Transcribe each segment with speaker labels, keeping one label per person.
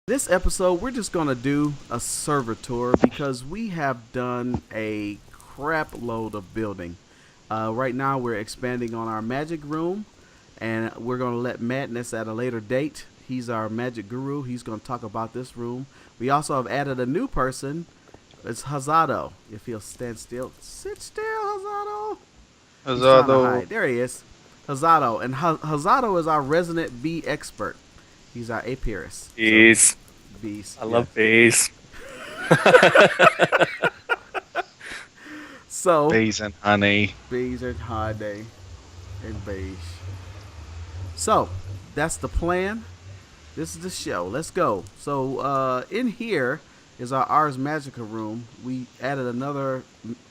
Speaker 1: This episode, we're just going to do a server tour because we have done a crap load of building. Right now, we're expanding on our magic room, and we're going to let Madness at a later date. He's our magic guru. He's going to talk about this room. We also have added a new person. It's Hazado. If he'll stand still, sit still, Hazado. He's trying to
Speaker 2: Hazado.
Speaker 1: hide. There he is, Hazado, and Hazado is our resident bee expert. He's our apiarist.
Speaker 3: Bees.
Speaker 1: Bees.
Speaker 3: I love bees.
Speaker 1: So
Speaker 2: Bees and honey.
Speaker 1: bees and honey and beige. So that's the plan. This is the show. Let's go. So in here is our Ars Magica room. We added another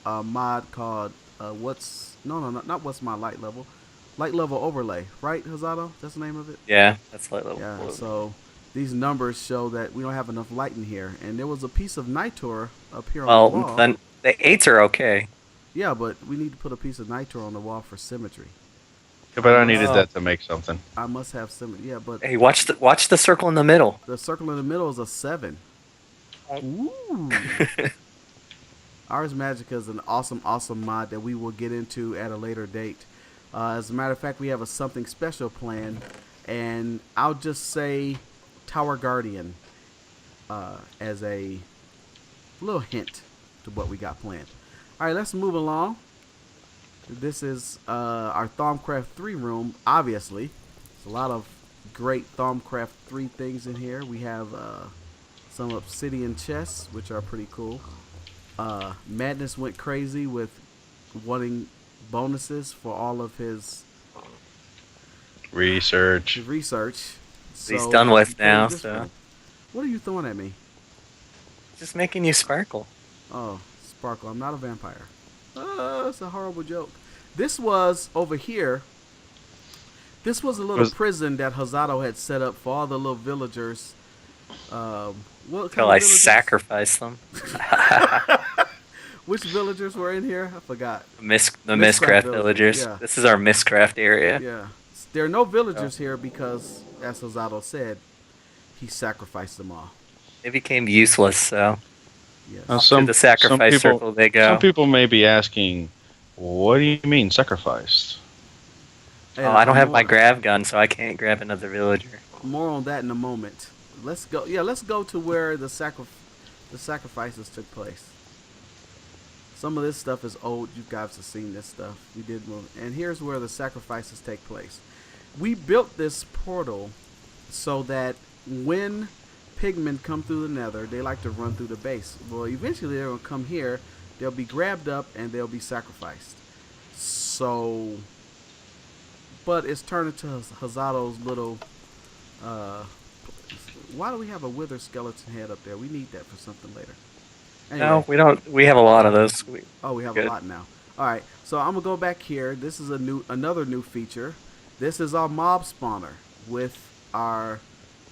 Speaker 1: mod called what's not what's my light level overlay, right, Hazado? That's the name of it.
Speaker 3: Yeah, that's light level.
Speaker 1: Yeah. So these numbers show that we don't have enough light in here, and there was a piece of nitor up here on the
Speaker 3: Well,
Speaker 1: wall.
Speaker 3: then the 8s are okay.
Speaker 1: Yeah, but we need to put a piece of nitro on the wall for symmetry.
Speaker 2: Yeah, but I needed
Speaker 3: Oh.
Speaker 2: that to make something.
Speaker 1: I must have symmetry. Yeah, but
Speaker 3: Hey, watch the circle in the middle.
Speaker 1: the circle in the middle is a 7. Ooh. Ars Magica is an awesome mod that we will get into at a later date. As a matter of fact, we have a something special planned, and I'll just say Tower Guardian as a little hint to what we got planned. All right, let's move along. This is our Thaumcraft 3 room, obviously. There's a lot of great Thaumcraft 3 things in here. We have some obsidian chests, which are pretty cool. Madness went crazy with wanting bonuses for all of his
Speaker 2: Research.
Speaker 1: research.
Speaker 3: He's
Speaker 1: So,
Speaker 3: done with
Speaker 1: he played
Speaker 3: now,
Speaker 1: this
Speaker 3: so
Speaker 1: room. What are you throwing at me?
Speaker 3: just making you sparkle.
Speaker 1: Oh, Sparkle, I'm not a vampire. It's a horrible joke. This was over here. This was a little prison that Hazado had set up for all the little villagers. What kind
Speaker 3: Till
Speaker 1: of
Speaker 3: I
Speaker 1: villagers?
Speaker 3: sacrifice them.
Speaker 1: Which villagers were in here? I forgot.
Speaker 3: The
Speaker 1: Mistcraft
Speaker 3: Mistcraft
Speaker 1: villagers,
Speaker 3: villagers.
Speaker 1: yeah.
Speaker 3: This is our Mistcraft area.
Speaker 1: Yeah. There are no villagers here because, as Hazado said, he sacrificed them all.
Speaker 3: They became useless, so
Speaker 1: Yes.
Speaker 2: Now,
Speaker 3: to the sacrifice
Speaker 2: people,
Speaker 3: circle they go.
Speaker 2: Some people may be asking, what do you mean sacrificed?
Speaker 1: And
Speaker 3: Oh, I don't have my
Speaker 1: more-
Speaker 3: grav gun, so I can't grab another villager.
Speaker 1: More on that in a moment. Let's go. Yeah, let's go to where the sacrifices took place. Some of this stuff is old. You guys have seen this stuff. We did move, and here's where the sacrifices take place. We built this portal so that when pigmen come through the Nether, they like to run through the base. Well, eventually they're gonna come here. They'll be grabbed up and they'll be sacrificed. So, but it's turned into Hazado's little. Why do we have a withered skeleton head up there? We need that for something later. Anyway.
Speaker 3: No, we don't. We have a lot of those.
Speaker 1: Oh, we have
Speaker 3: Good.
Speaker 1: a lot now. All right, so I'm gonna go back here. This is another new feature. This is our mob spawner with our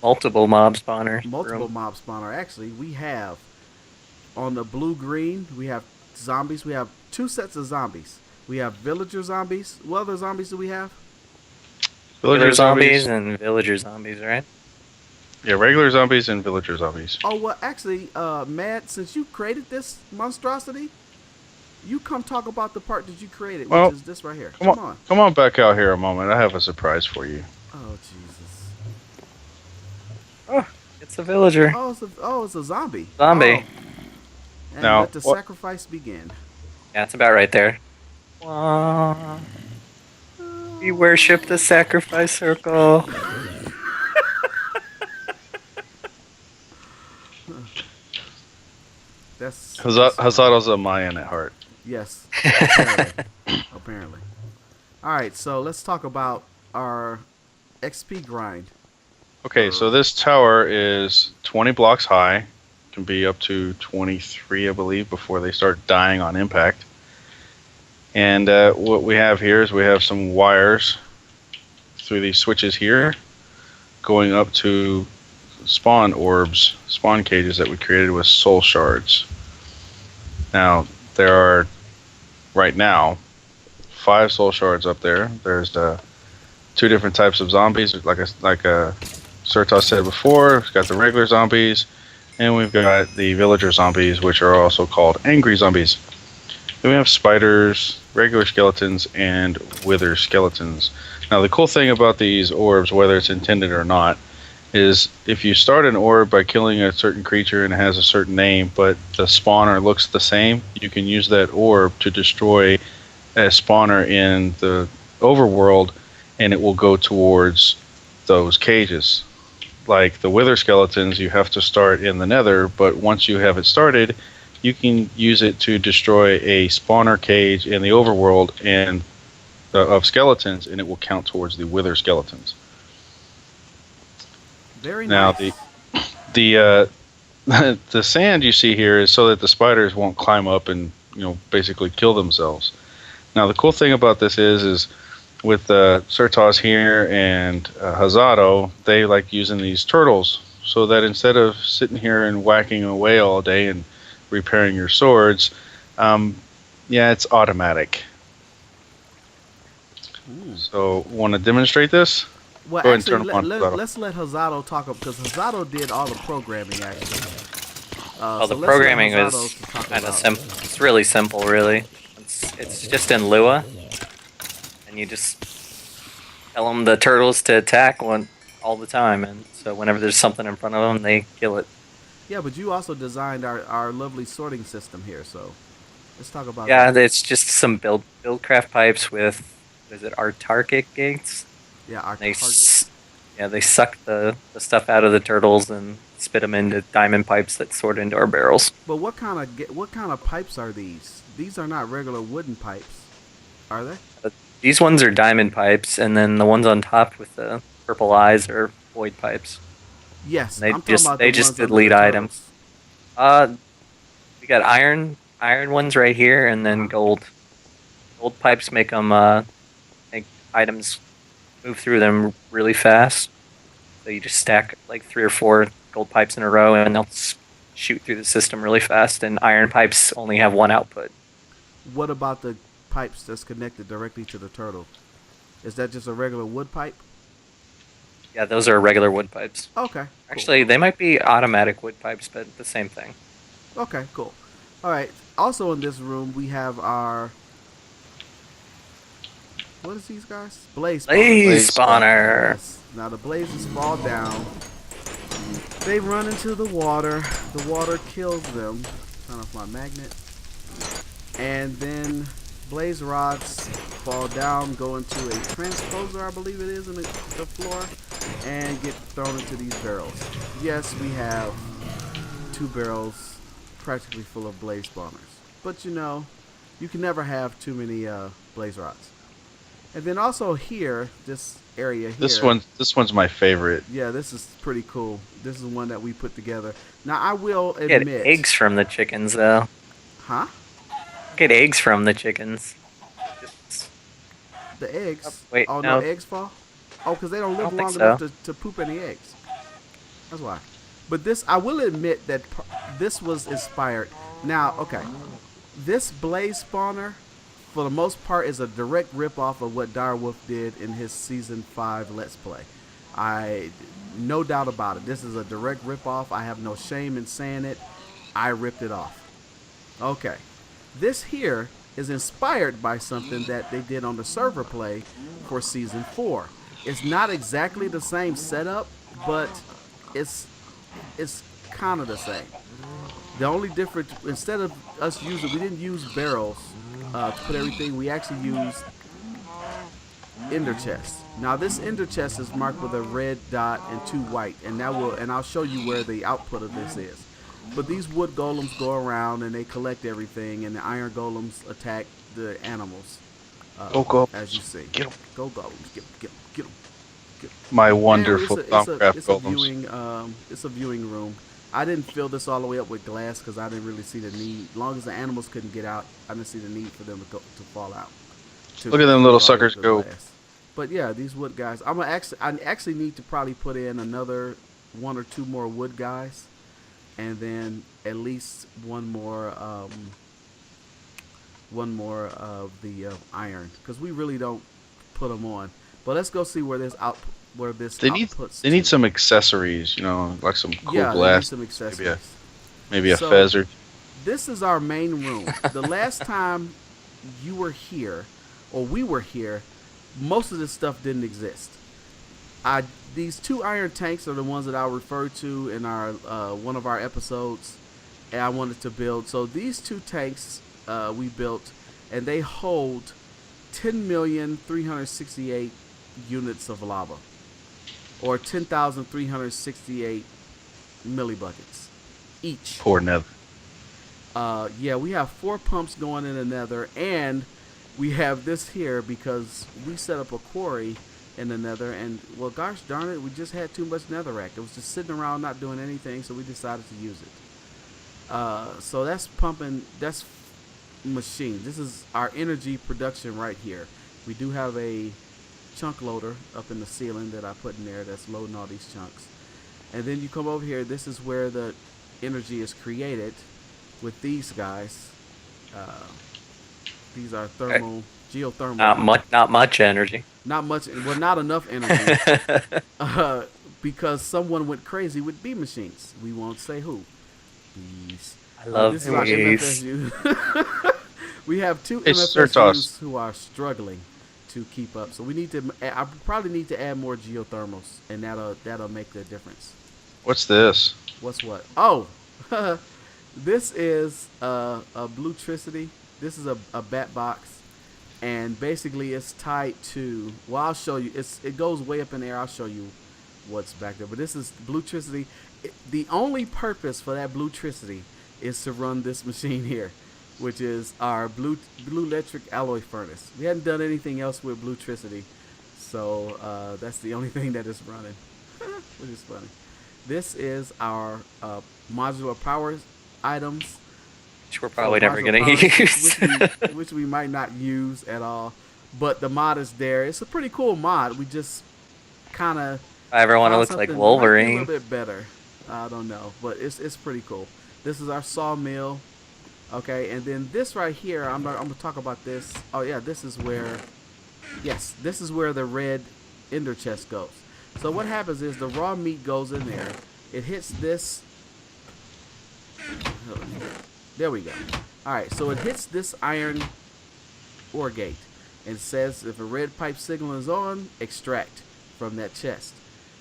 Speaker 3: Multiple mob spawner.
Speaker 1: multiple
Speaker 3: room.
Speaker 1: mob spawner. Actually, we have on the blue green. We have zombies. We have 2 sets of zombies. We have villager zombies. What other zombies do we have?
Speaker 3: Villager zombies and villager zombies, right?
Speaker 2: Yeah, regular zombies and villager zombies.
Speaker 1: Oh well, actually, Matt, since you created this monstrosity, you come talk about the part that you created,
Speaker 2: Well,
Speaker 1: which is this right here.
Speaker 2: Come on back out here a moment. I have a surprise for you.
Speaker 1: Oh Jesus.
Speaker 3: Oh, it's a villager.
Speaker 1: It's a zombie.
Speaker 3: Zombie.
Speaker 1: Oh. And
Speaker 2: Now,
Speaker 1: let the
Speaker 2: what-
Speaker 1: sacrifice begin.
Speaker 3: Yeah, it's about right there. We worship the sacrifice circle.
Speaker 1: That's
Speaker 2: Hazado's a Mayan at heart.
Speaker 1: yes. Apparently. Apparently. All right, so let's talk about our XP grind.
Speaker 2: Okay, so this tower is 20 blocks high. Can be up to 23, I believe, before they start dying on impact. And what we have here is we have some wires through these switches here going up to spawn orbs, spawn cages that we created with soul shards. Now, there are, right now, 5 soul shards up there. There's 2 different types of zombies, like a Sertas said before, we've got the regular zombies, and we've got the villager zombies, which are also called angry zombies. Then we have spiders, regular skeletons, and wither skeletons. Now, the cool thing about these orbs, whether it's intended or not, is if you start an orb by killing a certain creature and it has a certain name, but the spawner looks the same, you can use that orb to destroy a spawner in the overworld, and it will go towards those cages. Like the wither skeletons, you have to start in the nether, but once you have it started, you can use it to destroy a spawner cage in the overworld and of skeletons, and it will count towards the wither skeletons.
Speaker 1: Very
Speaker 2: Now
Speaker 1: nice.
Speaker 2: the the sand you see here is so that the spiders won't climb up and basically kill themselves. Now the cool thing about this is with Sertas here and Hazado, they like using these turtles so that instead of sitting here and whacking away all day and repairing your swords, it's automatic.
Speaker 1: Ooh.
Speaker 2: So, want to demonstrate this?
Speaker 1: Well,
Speaker 2: Go ahead and
Speaker 1: actually,
Speaker 2: turn them on.
Speaker 1: let's let Hazado talk up because Hazado did all the programming actually.
Speaker 3: Well,
Speaker 1: so
Speaker 3: the
Speaker 1: let's let
Speaker 3: programming
Speaker 1: Hazado
Speaker 3: was
Speaker 1: talk
Speaker 3: kind of
Speaker 1: about it.
Speaker 3: simple. It's really simple, really. It's just in Lua, and you just tell them the turtles to attack all the time, and so whenever there's something in front of them, they kill it.
Speaker 1: Yeah, but you also designed our lovely sorting system here, so let's talk about
Speaker 3: Yeah,
Speaker 1: that.
Speaker 3: it's just some buildcraft pipes with, is it Artarchic gates?
Speaker 1: Yeah, our
Speaker 3: They
Speaker 1: target.
Speaker 3: they suck the stuff out of the turtles and spit them into diamond pipes that sort into our barrels.
Speaker 1: But what kind of pipes are these? These are not regular wooden pipes, are they?
Speaker 3: These ones are diamond pipes, and then the ones on top with the purple eyes are void pipes.
Speaker 1: Yes,
Speaker 3: They
Speaker 1: I'm talking about the
Speaker 3: just
Speaker 1: ones under
Speaker 3: delete
Speaker 1: the
Speaker 3: items.
Speaker 1: turtles.
Speaker 3: We got iron ones right here, and then gold. Gold pipes make them make items move through them really fast. So you just stack like 3 or 4 gold pipes in a row, and they'll shoot through the system really fast. And iron pipes only have one output.
Speaker 1: What about the pipes that's connected directly to the turtle? Is that just a regular wood pipe?
Speaker 3: Yeah, those are regular wood pipes.
Speaker 1: Okay, cool.
Speaker 3: Actually, they might be automatic wood pipes, but the same thing.
Speaker 1: Okay, cool. All right. Also in this room we have our what is these guys? Blaze spawners.
Speaker 3: Blaze spawner.
Speaker 1: Yes. Now the blazes fall down. They run into the water. The water kills them. Turn off my magnet. And then blaze rods fall down, go into a transposer, I believe it is, in the floor, and get thrown into these barrels. Yes, we have 2 barrels practically full of blaze spawners. But you can never have too many blaze rods. And then also here, this area here.
Speaker 2: This one's my favorite.
Speaker 1: Yeah, this is pretty cool. This is one that we put together. Now I will
Speaker 3: Get
Speaker 1: admit.
Speaker 3: eggs from the chickens, though.
Speaker 1: Huh?
Speaker 3: Get eggs from the chickens.
Speaker 1: The eggs?
Speaker 3: Wait,
Speaker 1: oh
Speaker 3: no.
Speaker 1: eggs fall? Oh, because they don't live
Speaker 3: don't
Speaker 1: long
Speaker 3: think
Speaker 1: enough
Speaker 3: so.
Speaker 1: to poop any eggs. That's why. But this, I will admit that this was inspired. Now, okay, this blaze spawner, for the most part, is a direct ripoff of what Direwolf did in his season 5 Let's Play. No doubt about it. This is a direct ripoff. I have no shame in saying it. I ripped it off. Okay, this here is inspired by something that they did on the server play for season 4. It's not exactly the same setup, but it's kind of the same. The only difference, instead of us we didn't use barrels to put everything. We actually used ender chests. Now this ender chest is marked with a red dot and 2 white, and I'll show you where the output of this is. But these wood golems go around and they collect everything, and the iron golems attack the animals.
Speaker 2: Go.
Speaker 1: As you see.
Speaker 2: Get 'em.
Speaker 1: Go golems. Get 'em.
Speaker 2: My wonderful Thaumcraft
Speaker 1: it's a
Speaker 2: golems.
Speaker 1: it's a viewing room. I didn't fill this all the way up with glass because I didn't really see the need. As long as the animals couldn't get out, I didn't see the need for them to fall out.
Speaker 2: Look at them little suckers go.
Speaker 1: But yeah, these wood guys. I actually need to probably put in another 1 or 2 more wood guys, and then at least one more of the iron, because we really don't put them on. But let's go see where where this
Speaker 2: They need
Speaker 1: outputs
Speaker 2: they
Speaker 1: to.
Speaker 2: need some accessories, like some cool
Speaker 1: Yeah, they need
Speaker 2: glass,
Speaker 1: some
Speaker 2: maybe a
Speaker 1: accessories.
Speaker 2: maybe a
Speaker 1: So
Speaker 2: fez or
Speaker 1: this is our main room. The last time you were here, or we were here, most of this stuff didn't exist. I These two iron tanks are the ones that I referred to in our one of our episodes, and I wanted to build. So these two tanks we built, and they hold 10,368 units of lava, or 10,368 millibuckets each.
Speaker 2: poor nether.
Speaker 1: Yeah, we have 4 pumps going in the nether, and we have this here because we set up a quarry in the nether, and well, gosh darn it, we just had too much netherrack. It was just sitting around not doing anything, so we decided to use it. So that's pumping, that's machine. This is our energy production right here. We do have a chunk loader up in the ceiling that I put in there that's loading all these chunks. And then you come over here, this is where the energy is created with these guys. Uh, these are geothermal.
Speaker 3: Not much energy.
Speaker 1: Not much, well, not enough energy. uh, because someone went crazy with bee machines. We won't say who. Bees.
Speaker 3: I love
Speaker 1: This is our
Speaker 3: bees.
Speaker 1: MFSU. We have two
Speaker 2: Hey, Sertas.
Speaker 1: MFSUs who are struggling to keep up. So we need to. I probably need to add more geothermals, and that'll make the difference.
Speaker 2: What's this?
Speaker 1: What's what? Oh, this is a Bluetricity. This is a bat box, and basically it's tied to. Well, I'll show you. It goes way up in there. I'll show you what's back there. But this is Bluetricity. The only purpose for that Bluetricity is to run this machine here, which is our blue electric alloy furnace. We hadn't done anything else with Bluetricity, so that's the only thing that is running, which is funny. This is our modular power items.
Speaker 3: Which we're probably never
Speaker 1: Modular
Speaker 3: going
Speaker 1: power,
Speaker 3: to use.
Speaker 1: which we might not use at all. But the mod is there. It's a pretty cool mod. We just kind of
Speaker 3: I ever want to
Speaker 1: found
Speaker 3: look like
Speaker 1: something might be a
Speaker 3: Wolverine.
Speaker 1: little bit better. I don't know, but it's pretty cool. This is our sawmill. Okay, and then this right here, I'm gonna talk about this. Oh yeah, this is where the red ender chest goes. So what happens is the raw meat goes in there. It hits this. There we go. All right, so it hits this iron ore gate and says if a red pipe signal is on, extract from that chest.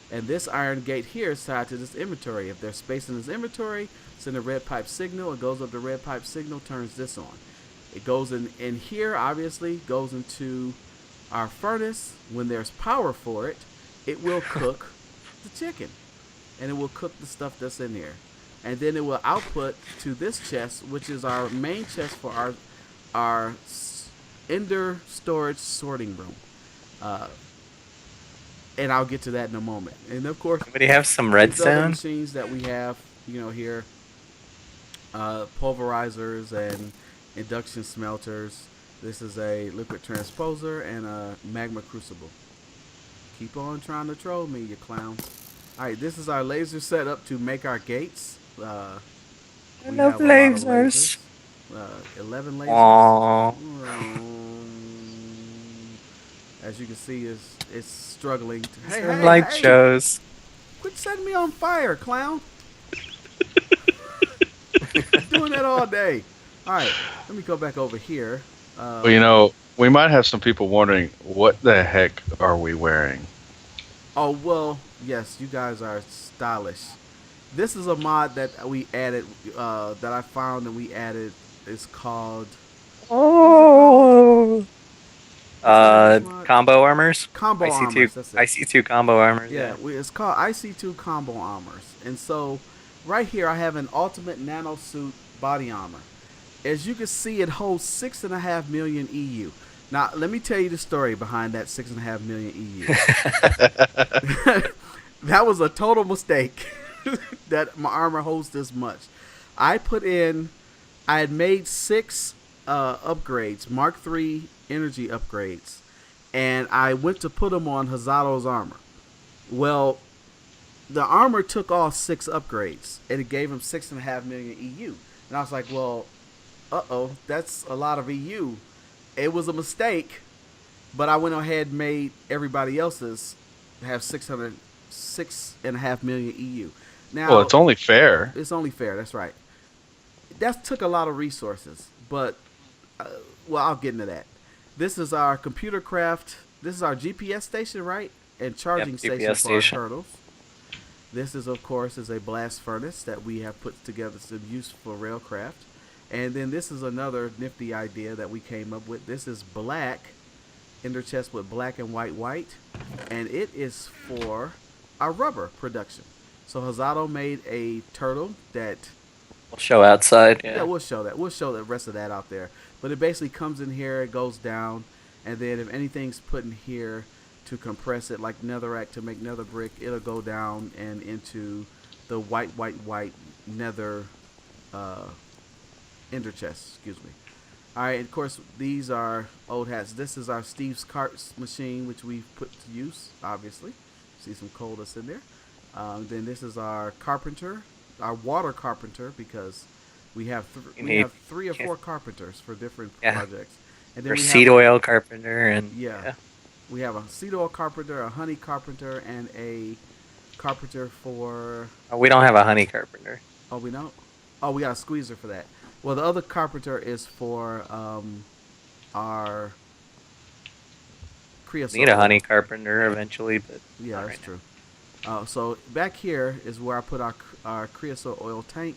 Speaker 1: And this iron gate here is tied to this inventory. If there's space in this inventory, send a red pipe signal. It goes up the red pipe signal, turns this on. It goes in here, obviously, goes into our furnace. When there's power for it, it will cook the chicken. And it will cook the stuff that's in here. And then it will output to this chest, which is our main chest for our ender storage sorting room. And I'll get to that in a moment. And of course,
Speaker 3: Anybody have some
Speaker 1: these other
Speaker 3: redstone?
Speaker 1: machines that we have, here, pulverizers and induction smelters. This is a liquid transposer and a magma crucible. Keep on trying to troll me, you clown. All right, this is our laser setup to make our gates.
Speaker 3: I
Speaker 1: We
Speaker 3: love
Speaker 1: have a lot of
Speaker 3: lasers.
Speaker 1: 11 lasers.
Speaker 3: Aww.
Speaker 1: As you can see, it's struggling.
Speaker 3: Light shows.
Speaker 1: Quit setting me on fire, clown. Doing that all day. All right, let me go back over here.
Speaker 2: Well, we might have some people wondering what the heck are we wearing.
Speaker 1: Oh, well, yes, you guys are stylish. This is a mod that we added, that I found and we added. It's called...
Speaker 3: Oh.
Speaker 1: mod?
Speaker 3: Combo armors.
Speaker 1: Combo armors. That's it.
Speaker 3: IC2 combo armors.
Speaker 1: Yeah, it's called IC2 Combo Armors. And so, right here, I have an Ultimate Nano Suit Body Armor. As you can see, it holds 6.5 million EU. Now, let me tell you the story behind that 6.5 million EU. That was a total mistake that my armor holds this much. I had made 6 upgrades, Mark III energy upgrades, and I went to put them on Hazato's armor. Well, the armor took all 6 upgrades, and it gave him 6.5 million EU. And I was like, well, that's a lot of EU. It was a mistake, but I went ahead and made everybody else's have 6.5 million EU.
Speaker 2: Well,
Speaker 1: Now
Speaker 2: it's only fair.
Speaker 1: it's only fair. That's right. That took a lot of resources, but uh, well, I'll get into that. This is our computer craft. This is our GPS station, right? And
Speaker 3: Yep,
Speaker 1: charging station
Speaker 3: GPS
Speaker 1: for our
Speaker 3: station.
Speaker 1: turtles. This is, of course, is a blast furnace that we have put together some use for railcraft. And then this is another nifty idea that we came up with. This is black, ender chest with black and white, and it is for our rubber production. So Hazato made a turtle that,
Speaker 3: We'll show outside.
Speaker 1: yeah,
Speaker 3: Yeah.
Speaker 1: we'll show that. We'll show the rest of that out there. But it basically comes in here, it goes down, and then if anything's put in here to compress it, like netherrack to make nether brick, it'll go down and into the white nether uh, ender chest. Excuse me. All right, and of course these are old hats. This is our Steve's Carts machine, which we've put to use. Obviously, see some coal that's in there. Then this is our carpenter, our water carpenter, because we
Speaker 3: need
Speaker 1: have 3 or 4 carpenters for different
Speaker 3: Yeah.
Speaker 1: projects. And then
Speaker 3: For
Speaker 1: we
Speaker 3: seed
Speaker 1: have
Speaker 3: oil carpenter and
Speaker 1: yeah, we have a seed oil carpenter, a honey carpenter, and a carpenter for.
Speaker 3: Oh, we don't have a honey carpenter.
Speaker 1: Oh, we don't. Oh, we got a squeezer for that. Well, the other carpenter is for our creosote.
Speaker 3: Need a
Speaker 1: oil.
Speaker 3: honey carpenter eventually, but
Speaker 1: Yeah,
Speaker 3: not
Speaker 1: that's
Speaker 3: right
Speaker 1: true. So back here is where I put our creosote oil tank.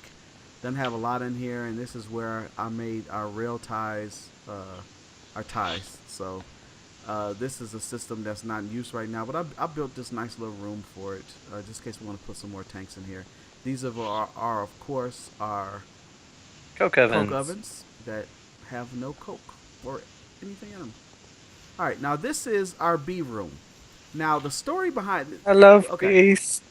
Speaker 1: Doesn't have a lot in here, and this is where I made our rail ties, our ties. So this is a system that's not in use right now, but I built this nice little room for it, just in case we want to put some more tanks in here. These are of course, our
Speaker 3: Coke ovens.
Speaker 1: coke ovens that have no coke or anything in them. All right, now this is our bee room. Now the story behind it.
Speaker 3: I love
Speaker 1: Okay,
Speaker 3: bees.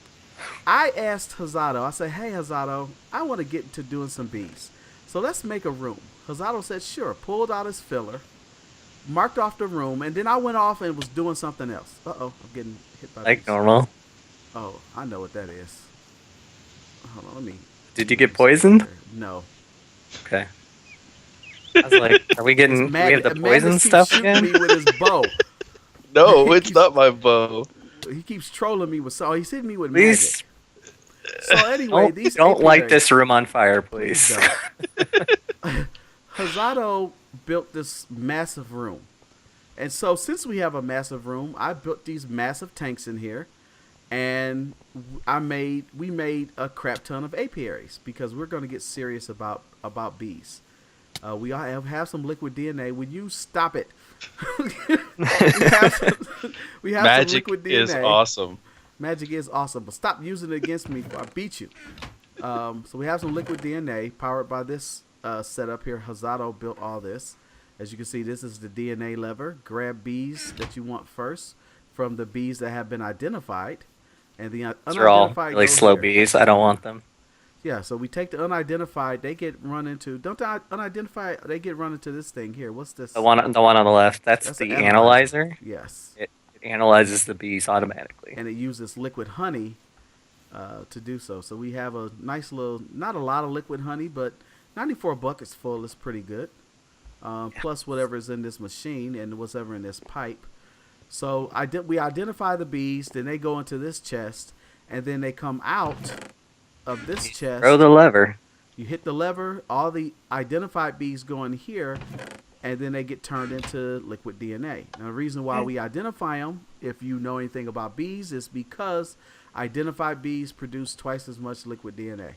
Speaker 1: I asked Hazato. I said, "Hey Hazato, I want to get into doing some bees, so let's make a room." Hazato said, "Sure." Pulled out his filler, marked off the room, and then I went off and was doing something else. I'm getting hit by
Speaker 3: Like
Speaker 1: bees.
Speaker 3: normal.
Speaker 1: Oh, I know what that is. Hold on, let me.
Speaker 3: Did you get poisoned?
Speaker 1: No.
Speaker 3: Okay. I was like, are we getting?
Speaker 1: It's
Speaker 3: Do we have the
Speaker 1: Magnus
Speaker 3: poison
Speaker 1: keeps
Speaker 3: stuff
Speaker 1: shooting
Speaker 3: again?
Speaker 1: me with his bow.
Speaker 2: No, it's not my bow.
Speaker 1: He keeps trolling me with so he's hitting me with
Speaker 3: Please
Speaker 1: magic. So anyway,
Speaker 3: don't,
Speaker 1: these
Speaker 3: don't light
Speaker 1: apiaries-
Speaker 3: this room on fire,
Speaker 1: Please
Speaker 3: please.
Speaker 1: don't. Hazato built this massive room. And so since we have a massive room, I built these massive tanks in here, and we made a crap ton of apiaries because we're going to get serious about bees. We all have some liquid DNA. Would you stop it? we have some
Speaker 2: Magic
Speaker 1: liquid DNA.
Speaker 2: is awesome.
Speaker 1: Magic is awesome, but stop using it against me. I beat you. So we have some liquid DNA powered by this setup here. Hazato built all this. As you can see, this is the DNA lever. Grab bees that you want first from the bees that have been identified. And the
Speaker 3: These are all
Speaker 1: unidentified
Speaker 3: really
Speaker 1: go
Speaker 3: slow
Speaker 1: here.
Speaker 3: bees. I don't want them.
Speaker 1: Yeah, so we take the unidentified. They get run into. Don't the unidentified? They get run into this thing here. What's this?
Speaker 3: The one on the left. That's
Speaker 1: That's
Speaker 3: the
Speaker 1: an analyzer.
Speaker 3: analyzer.
Speaker 1: Yes.
Speaker 3: It analyzes the bees automatically.
Speaker 1: And it uses liquid honey to do so. So we have a nice little, not a lot of liquid honey, but 94 buckets full is pretty good. Plus whatever's in this machine and whatever in this pipe. So we identify the bees, then they go into this chest, and then they come out of this chest.
Speaker 3: Throw the lever.
Speaker 1: You hit the lever, all the identified bees go in here, and then they get turned into liquid DNA. Now, the reason why we identify them, if you know anything about bees, is because identified bees produce twice as much liquid DNA.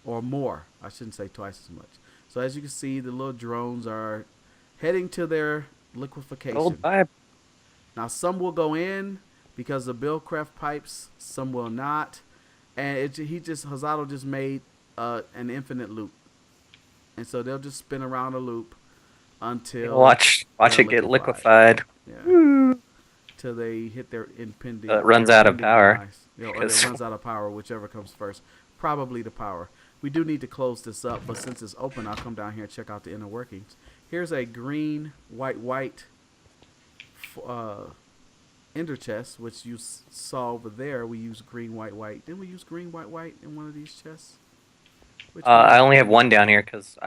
Speaker 1: Or more. I shouldn't say twice as much. So as you can see, the little drones are heading to their liquefaction.
Speaker 3: Gold pipe.
Speaker 1: Now, some will go in because of Billcraft pipes. Some will not. And Hazato just made an infinite loop. And so they'll just spin around a loop until
Speaker 3: Watch
Speaker 1: they're
Speaker 3: it get liquefied.
Speaker 1: Yeah. Till they hit their impending.
Speaker 3: It runs
Speaker 1: their
Speaker 3: out of
Speaker 1: impending
Speaker 3: power.
Speaker 1: demise. Or it
Speaker 3: Because-
Speaker 1: runs out of power, whichever comes first. Probably the power. We do need to close this up, but since it's open, I'll come down here and check out the inner workings. Here's a green, white ender chest, which you saw over there. We use green, white. Didn't we use green, white in one of these chests? Which one?
Speaker 3: I only have one down here because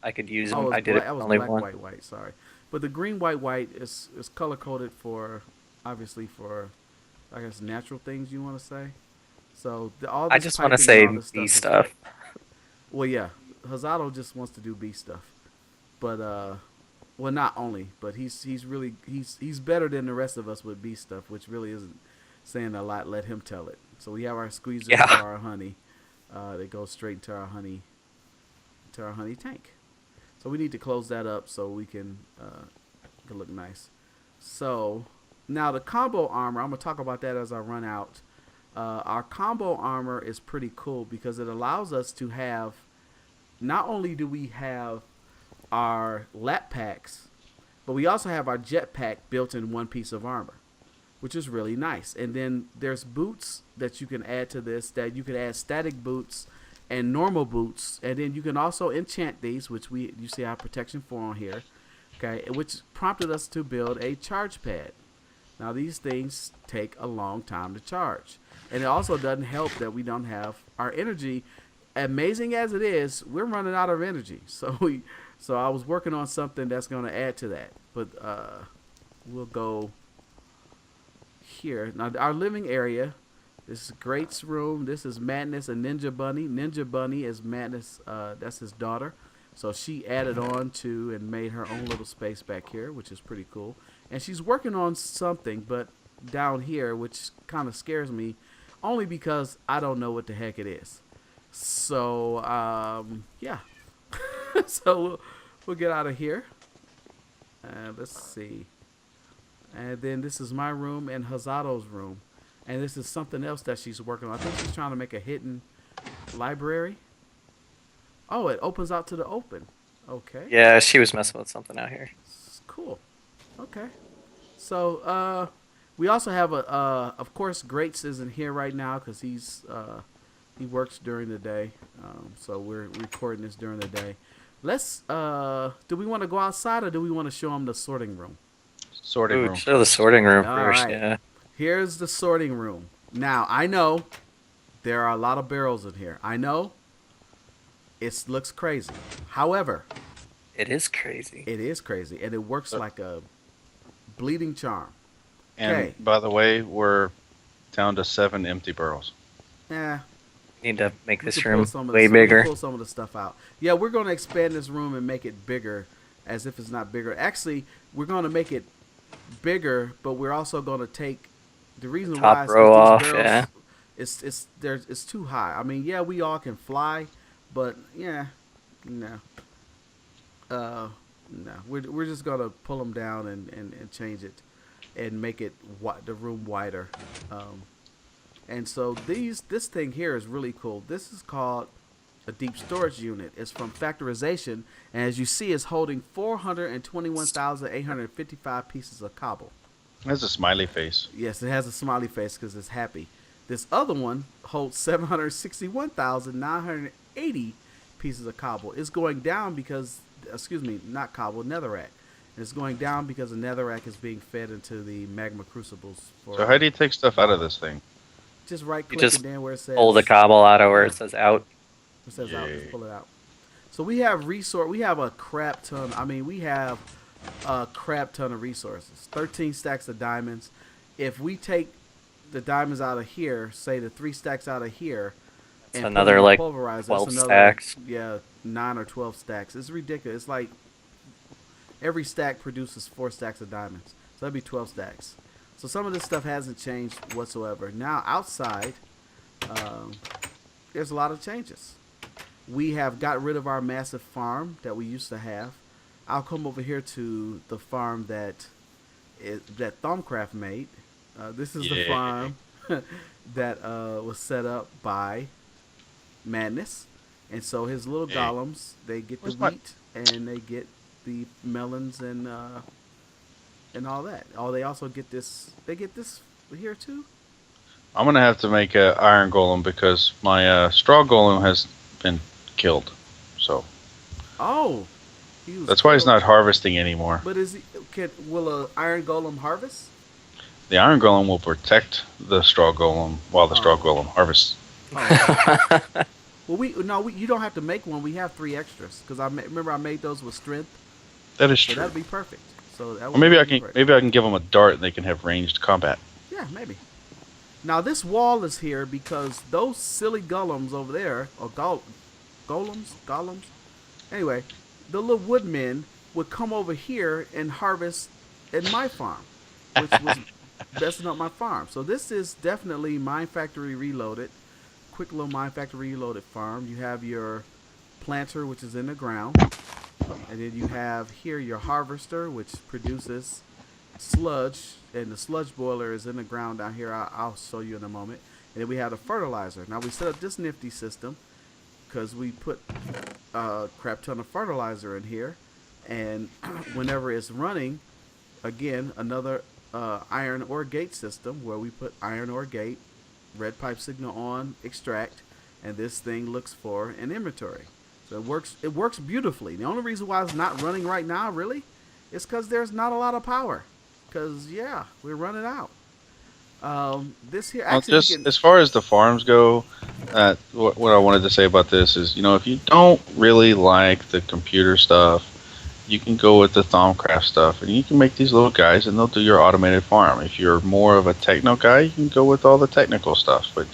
Speaker 3: I could use them.
Speaker 1: Oh,
Speaker 3: I did it
Speaker 1: that was
Speaker 3: only
Speaker 1: black,
Speaker 3: one.
Speaker 1: white. Sorry, but the green, white is color coded for, obviously for I guess natural things you want to say. So all
Speaker 3: I
Speaker 1: this
Speaker 3: just want to
Speaker 1: piping and
Speaker 3: say
Speaker 1: all this
Speaker 3: bee
Speaker 1: stuff is
Speaker 3: stuff.
Speaker 1: well, yeah. Hazato just wants to do bee stuff, but well, not only, but he's really he's better than the rest of us with bee stuff, which really isn't saying a lot. Let him tell it. So we have our squeezers for
Speaker 3: Yeah.
Speaker 1: our honey. They go straight into our honey tank. So we need to close that up so we can look nice. So now the combo armor, I'm gonna talk about that as I run out. Our combo armor is pretty cool because it allows us to have. Not only do we have our lap packs, but we also have our jetpack built in one piece of armor, which is really nice. And then there's boots that you can add to this. That you can add static boots and normal boots, and then you can also enchant these, which you see our protection 4 on here. Okay, which prompted us to build a charge pad. Now these things take a long time to charge, and it also doesn't help that we don't have our energy. Amazing as it is, we're running out of energy. So I was working on something that's going to add to that. But we'll go here. Now our living area. This is Great's room. This is Madness and Ninja Bunny. Ninja Bunny is Madness. That's his daughter. So she added on to and made her own little space back here, which is pretty cool. And she's working on something, but down here, which kind of scares me, only because I don't know what the heck it is. So yeah. So we'll get out of here. Let's see. And then this is my room and Hazato's room. And this is something else that she's working on. I think she's trying to make a hidden library. Oh, it opens out to the open. Okay.
Speaker 3: Yeah, she was messing with something out here.
Speaker 1: Cool. Okay. So we also have of course, Greats isn't here right now because he works during the day. So we're recording this during the day. Let's. Do we want to go outside or do we want to show them the sorting room?
Speaker 2: Sorting
Speaker 3: Ooh,
Speaker 2: room.
Speaker 3: show the sorting room
Speaker 1: All
Speaker 3: first.
Speaker 1: right.
Speaker 3: Yeah.
Speaker 1: Here's the sorting room. Now, I know there are a lot of barrels in here. I know it looks crazy. However,
Speaker 3: It is crazy.
Speaker 1: it is crazy, and it works like a bleeding charm.
Speaker 2: And
Speaker 1: Okay.
Speaker 2: by the way, we're down to 7 empty barrels.
Speaker 1: Yeah,
Speaker 3: Need to make
Speaker 1: we
Speaker 3: this
Speaker 1: can pull
Speaker 3: room
Speaker 1: some of
Speaker 3: way
Speaker 1: we can
Speaker 3: bigger.
Speaker 1: pull some of the stuff out. Yeah, we're going to expand this room and make it bigger, as if it's not bigger. Actually, we're going to make it bigger, but we're also going to take the reason
Speaker 3: Top
Speaker 1: why is 'cause
Speaker 3: row off,
Speaker 1: these
Speaker 3: yeah.
Speaker 1: barrels, it's too high. I mean, yeah, we all can fly, but yeah, no, no, we're just gonna pull them down and change it, and make it the room wider. And so this thing here is really cool. This is called a deep storage unit. It's from Factorization, and as you see, it's holding 421,855 pieces of cobble.
Speaker 2: That's a smiley face.
Speaker 1: Yes, it has a smiley face because it's happy. This other one holds 761,980 pieces of cobble. It's going down because, excuse me, not cobble, netherrack. It's going down because the netherrack is being fed into the magma crucibles.
Speaker 2: So how do you take stuff out of this thing?
Speaker 1: Just right
Speaker 3: You
Speaker 1: click
Speaker 3: just
Speaker 1: and then where it says
Speaker 3: Pull the cobble out of where it says out.
Speaker 1: It says out.
Speaker 2: Yay.
Speaker 1: Just pull it out. So we have We have a crap ton. I mean, we have a crap ton of resources. 13 stacks of diamonds. If we take the diamonds out of here, say the 3 stacks out of here,
Speaker 3: That's
Speaker 1: and
Speaker 3: another,
Speaker 1: put them in
Speaker 3: like,
Speaker 1: pulverizer,
Speaker 3: 12
Speaker 1: that's another,
Speaker 3: stacks.
Speaker 1: Yeah, 9 or 12 stacks. It's ridiculous. It's like every stack produces 4 stacks of diamonds. So that'd be 12 stacks. So some of this stuff hasn't changed whatsoever. Now outside, there's a lot of changes. We have got rid of our massive farm that we used to have. I'll come over here to the farm that Thumbcraft made. This is the
Speaker 2: Yeah.
Speaker 1: farm that was set up by Madness. And so his little
Speaker 2: Hey.
Speaker 1: golems, they get the
Speaker 2: Where's my-
Speaker 1: wheat and they get the melons and all that. Oh, they also get this. They get this here too.
Speaker 2: I'm gonna have to make an iron golem because my straw golem has been killed. So
Speaker 1: Oh, he was
Speaker 2: that's why he's
Speaker 1: killed.
Speaker 2: not harvesting anymore.
Speaker 1: But will a iron golem harvest?
Speaker 2: The iron golem will protect the straw golem while the straw
Speaker 1: Oh.
Speaker 2: golem harvests.
Speaker 1: Well, you don't have to make one. We have 3 extras because remember I made those with strength,
Speaker 2: That is
Speaker 1: so
Speaker 2: true.
Speaker 1: that'd be perfect. So that
Speaker 2: Or
Speaker 1: would
Speaker 2: maybe
Speaker 1: be
Speaker 2: I can
Speaker 1: great.
Speaker 2: maybe I can give them a dart and they can have ranged combat.
Speaker 1: Yeah, maybe. Now this wall is here because those silly golems over there, or golems. Anyway, the little woodmen would come over here and harvest in my farm, which was messing up my farm. So this is definitely Mine Factory Reloaded. Quick little Mine Factory Reloaded farm. You have your planter, which is in the ground. And then you have here your harvester, which produces sludge, and the sludge boiler is in the ground down here. I'll show you in a moment. And then we have the fertilizer. Now we set up this nifty system because we put a crap ton of fertilizer in here, and whenever it's running, again another iron ore gate system where we put iron ore gate, red pipe signal on, extract, and this thing looks for an inventory. So it works. It works beautifully. The only reason why it's not running right now, really, is because there's not a lot of power. Because yeah, we're running out. This here
Speaker 2: Well,
Speaker 1: actually,
Speaker 2: just as far as the farms go, what I wanted to say about this is, if you don't really like the computer stuff, you can go with the Thaumcraft stuff, and you can make these little guys, and they'll do your automated farm. If you're more of a techno guy, you can go with all the technical stuff. But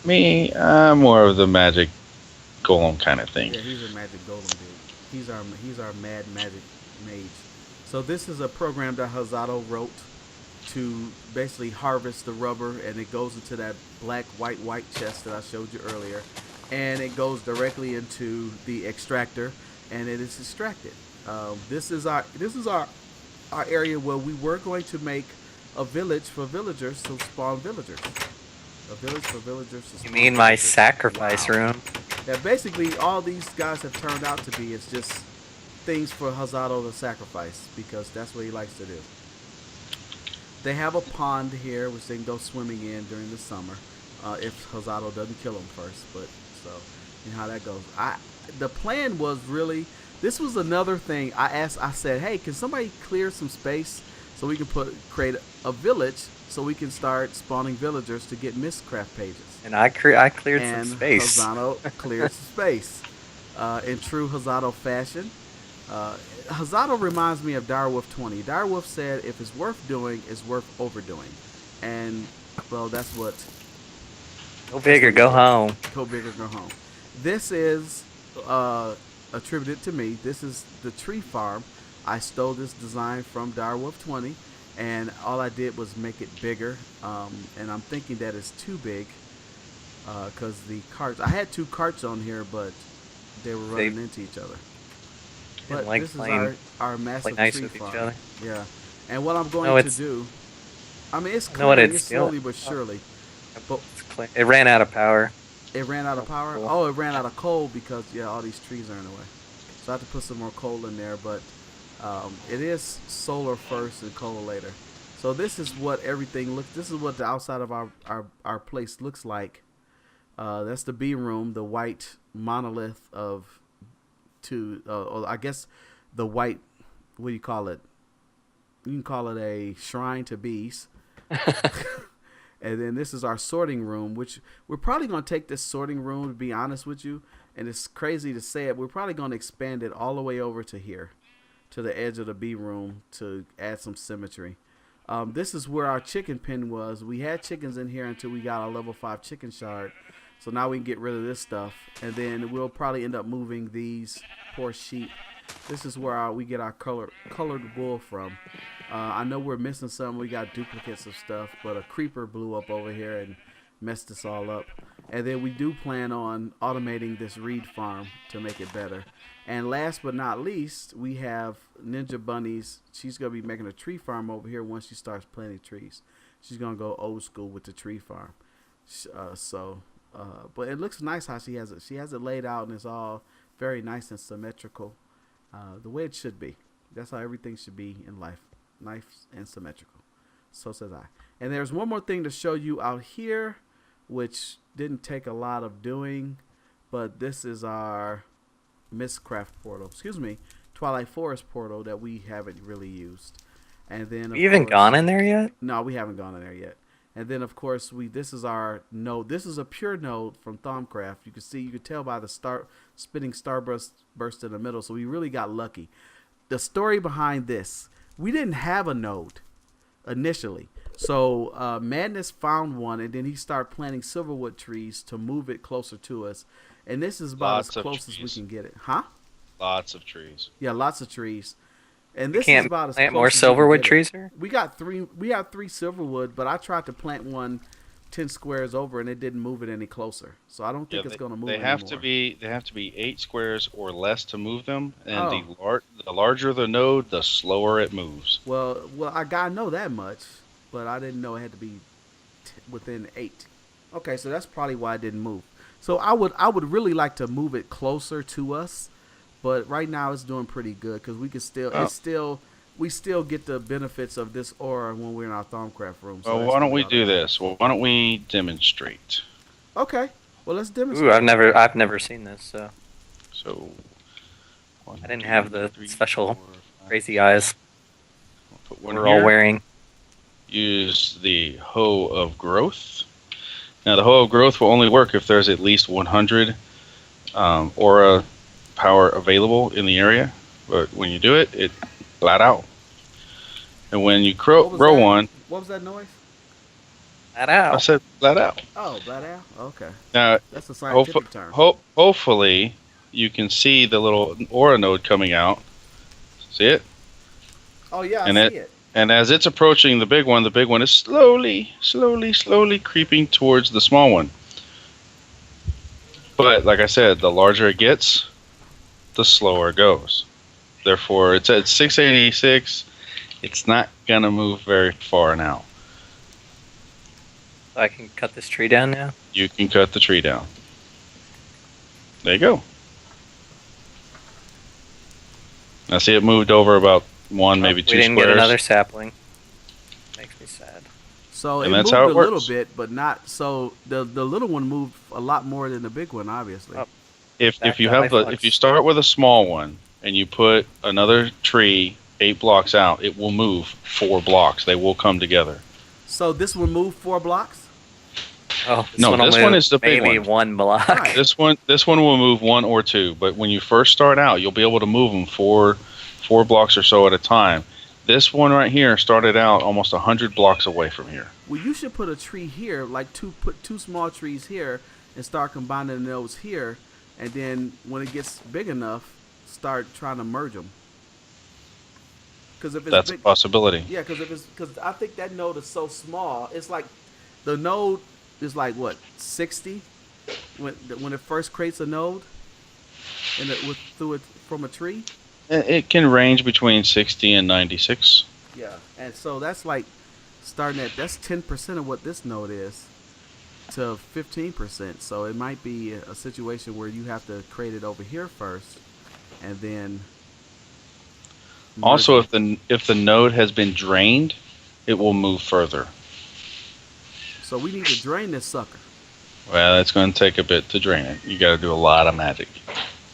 Speaker 2: me, I'm more of the magic golem kind of thing.
Speaker 1: yeah, he's a magic golem dude. He's our mad magic mage. So this is a program that Hazato wrote to basically harvest the rubber, and it goes into that black, white chest that I showed you earlier, and it goes directly into the extractor, and it is extracted. This is our area where we were going to make a village for villagers to spawn villagers. A village for villagers to
Speaker 3: You
Speaker 1: spawn
Speaker 3: mean my
Speaker 1: villagers.
Speaker 3: sacrifice
Speaker 1: Wow.
Speaker 3: room?
Speaker 1: Yeah, basically all these guys have turned out to be is just things for Hazato to sacrifice because that's what he likes to do. They have a pond here which they can go swimming in during the summer, if Hazato doesn't kill them first. But so you know how that goes. The plan was really, this was another thing I asked. I said, hey, can somebody clear some space so we can create a village so we can start spawning villagers to get Mistcraft pages.
Speaker 3: And I cleared
Speaker 1: And
Speaker 3: some space.
Speaker 1: Hazato cleared some space. In true Hazato fashion. Hazato reminds me of Direwolf 20. Direwolf said, if it's worth doing, it's worth overdoing. And, well, that's what...
Speaker 3: Go big or go home.
Speaker 1: Go big or go home. This is attributed to me. This is the tree farm. I stole this design from Direwolf 20. And all I did was make it bigger. And I'm thinking that it's too big. Because the carts... I had 2 carts on here, but they were running into each other. But
Speaker 3: like
Speaker 1: this
Speaker 3: playing,
Speaker 1: is our massive
Speaker 3: nice
Speaker 1: tree
Speaker 3: with
Speaker 1: farm.
Speaker 3: each other.
Speaker 1: Yeah. And what I'm going to do... I mean, it's
Speaker 3: know what
Speaker 1: clearing
Speaker 3: it's
Speaker 1: slowly
Speaker 3: doing.
Speaker 1: but surely. But
Speaker 3: It ran out of power.
Speaker 1: it ran out of power?
Speaker 3: Cool.
Speaker 1: Oh, it ran out of coal because, yeah, all these trees are in the way. So I have to put some more coal in there, but it is solar first and coal later. So this is what everything looks... This is what the outside of our place looks like. That's the B room, the white monolith of... or I guess the white... What do you call it? You can call it a shrine to bees. And then this is our sorting room, which we're probably going to take this sorting room, to be honest with you. And it's crazy to say it. We're probably going to expand it all the way over to here, to the edge of the B room to add some symmetry. This is where our chicken pen was. We had chickens in here until we got our level 5 chicken shard. So now we can get rid of this stuff. And then we'll probably end up moving these poor sheep. This is where we get our colored wool from. I know we're missing some. We got duplicates of stuff, but a creeper blew up over here and messed us all up. And then we do plan on automating this reed farm to make it better. And last but not least, we have Ninja Bunnies. She's going to be making a tree farm over here once she starts planting trees. She's going to go old school with the tree farm. But it looks nice how she has it. She has it laid out and it's all very nice and symmetrical. The way it should be. That's how everything should be in life. Nice and symmetrical. So says I. And there's one more thing to show you out here, which didn't take a lot of doing, but this is our Mistcraft portal. Excuse me, Twilight Forest portal that we haven't really used. And then
Speaker 3: Have you even gone in there yet?
Speaker 1: No, we haven't gone in there yet. And then of course this is our node. This is a pure node from Thaumcraft. You can tell by the spinning starburst in the middle. So we really got lucky. The story behind this, we didn't have a node initially. So Madness found one, and then he started planting silverwood trees to move it closer to us. And this is about as
Speaker 2: Lots of
Speaker 1: close as we
Speaker 2: trees.
Speaker 1: can get it, huh?
Speaker 2: Lots of trees.
Speaker 1: Yeah, lots of trees. And
Speaker 3: We
Speaker 1: this is
Speaker 3: can't
Speaker 1: about as
Speaker 3: plant more
Speaker 1: close as we can
Speaker 3: silverwood
Speaker 1: get it.
Speaker 3: trees here.
Speaker 1: We got three. We have three silverwood, but I tried to plant one 10 squares over, and it didn't move it any closer. So I don't
Speaker 2: Yeah,
Speaker 1: think it's going to move
Speaker 2: they have to
Speaker 1: anymore.
Speaker 2: be 8 squares or less to move them, and
Speaker 1: Oh,
Speaker 2: the larger the node, the slower it moves.
Speaker 1: well, I gotta know that much, but I didn't know it had to be within 8. Okay, so that's probably why it didn't move. So I would really like to move it closer to us, but right now it's doing pretty good because we can still
Speaker 2: Oh,
Speaker 1: it's still we still get the benefits of this aura when we're in our Thaumcraft room. So
Speaker 2: well,
Speaker 1: that's
Speaker 2: why don't
Speaker 1: really
Speaker 2: we
Speaker 1: all that
Speaker 2: do this?
Speaker 1: matters.
Speaker 2: Well, why don't we demonstrate?
Speaker 1: Okay, well let's
Speaker 3: Ooh,
Speaker 1: demonstrate.
Speaker 3: I've never seen this, so
Speaker 2: So, one,
Speaker 3: I didn't have
Speaker 2: two,
Speaker 3: the
Speaker 2: three,
Speaker 3: special
Speaker 2: 4, 5.
Speaker 3: crazy eyes
Speaker 2: We'll put
Speaker 3: that
Speaker 2: one
Speaker 3: we're all
Speaker 2: here.
Speaker 3: wearing.
Speaker 2: Use the Hoe of Growth. Now, the Hoe of Growth will only work if there's at least 100 aura power available in the area. But when you do it, it flat out. And when you
Speaker 1: What was
Speaker 2: grow
Speaker 1: that?
Speaker 2: one,
Speaker 1: What was that noise?
Speaker 3: That
Speaker 2: I
Speaker 3: out.
Speaker 2: said flat out.
Speaker 1: Oh, Bad Al. Okay,
Speaker 2: Now,
Speaker 1: that's a scientific term.
Speaker 2: hopefully, you can see the little aura node coming out. See it?
Speaker 1: Oh yeah, I
Speaker 2: And
Speaker 1: see it.
Speaker 2: as it's approaching the big one is slowly creeping towards the small one. But like I said, the larger it gets, the slower it goes. Therefore, it's at 686. It's not gonna move very far now.
Speaker 3: So I can cut this tree down now.
Speaker 2: You can cut the tree down. There you go. Now see it moved over about one,
Speaker 3: Oh,
Speaker 2: maybe
Speaker 3: we
Speaker 2: 2
Speaker 3: didn't get
Speaker 2: squares.
Speaker 3: another sapling. Makes me sad.
Speaker 1: So
Speaker 2: And
Speaker 1: it
Speaker 2: that's
Speaker 1: moved
Speaker 2: how
Speaker 1: a
Speaker 2: it
Speaker 1: little
Speaker 2: works.
Speaker 1: bit, but not so. The little one moved a lot more than the big one, obviously.
Speaker 3: Oh,
Speaker 2: If
Speaker 3: back
Speaker 2: you
Speaker 3: to high
Speaker 2: have if you
Speaker 3: flux.
Speaker 2: start with a small one and you put another tree 8 blocks out, it will move 4 blocks. They will come together.
Speaker 1: So this one moved 4 blocks.
Speaker 3: Oh, this
Speaker 2: No,
Speaker 3: one will
Speaker 2: this
Speaker 3: move
Speaker 2: one is the big
Speaker 3: maybe
Speaker 2: one.
Speaker 3: one block.
Speaker 1: Right.
Speaker 2: This one will move 1 or 2, but when you first start out, you'll be able to move them 4 blocks or so at a time. This one right here started out almost 100 blocks away from here.
Speaker 1: Well, you should put a tree here, like put two small trees here, and start combining those here, and then when it gets big enough, start trying to merge them. Because if it's
Speaker 2: That's a
Speaker 1: big,
Speaker 2: possibility.
Speaker 1: yeah. Because I think that node is so small. It's like the node is like what 60 when it first creates a node, and through it from a tree.
Speaker 2: It can range between 60 and 96.
Speaker 1: Yeah, and so that's like starting at that's 10% of what this node is to 15%. So it might be a situation where you have to create it over here first, and then merge
Speaker 2: Also,
Speaker 1: them.
Speaker 2: if the node has been drained, it will move further.
Speaker 1: So we need to drain this sucker.
Speaker 2: Well, it's going to take a bit to drain it. You got to do a lot of magic.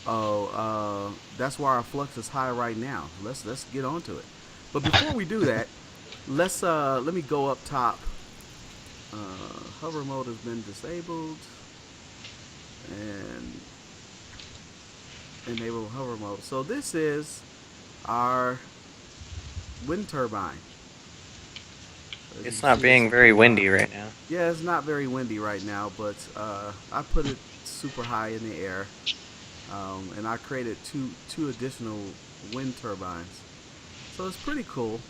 Speaker 1: Oh, that's why our flux is high right now. Let's get onto it. But before we do that, let me go up top. Hover mode has been disabled, and enable hover mode. So this is our wind turbine. As you
Speaker 3: It's
Speaker 1: can
Speaker 3: not
Speaker 1: see,
Speaker 3: being very windy right now.
Speaker 1: yeah, it's not very windy right now, but I put it super high in the air, and I created two additional wind turbines. So it's pretty cool.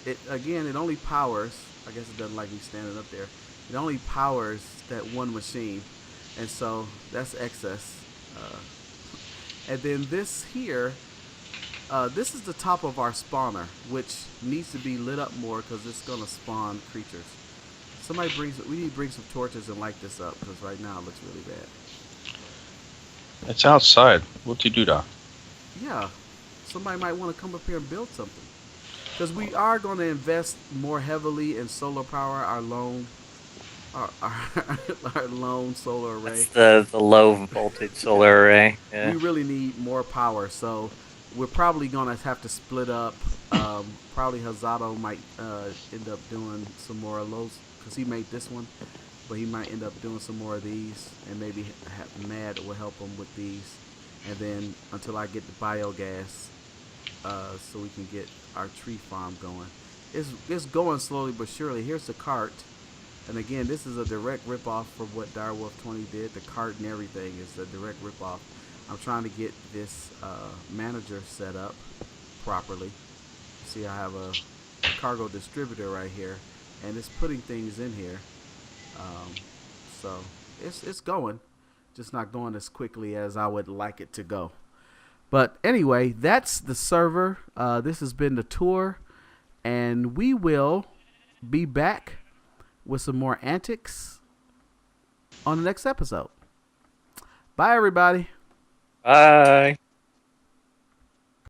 Speaker 1: It only powers. I guess it doesn't like me standing up there. It only powers that one machine, and so that's excess. And then this here, this is the top of our spawner, which needs to be lit up more because it's gonna spawn creatures. We need to bring some torches and light this up because right now it looks really bad.
Speaker 2: It's outside. Whoop-de-doo-dah.
Speaker 1: Yeah, somebody might want to come up here and build something. Because we are going to invest more heavily in solar power, our lone solar array.
Speaker 3: That's the low voltage solar array. Yeah.
Speaker 1: We really need more power, so we're probably going to have to split up. Probably Hazato might end up doing some more of those because he made this one, but he might end up doing some more of these, and maybe Mad will help him with these, and then until I get the biogas, so we can get our tree farm going. it's going slowly but surely. Here's the cart, and again, this is a direct ripoff from what Direwolf 20 did. The cart and everything is a direct ripoff. I'm trying to get this manager set up properly. See, I have a cargo distributor right here, and it's putting things in here. Um, so it's going, just not going as quickly as I would like it to go. But anyway, that's the server. This has been the tour, and we will be back with some more antics on the next episode. Bye, everybody.
Speaker 3: Bye.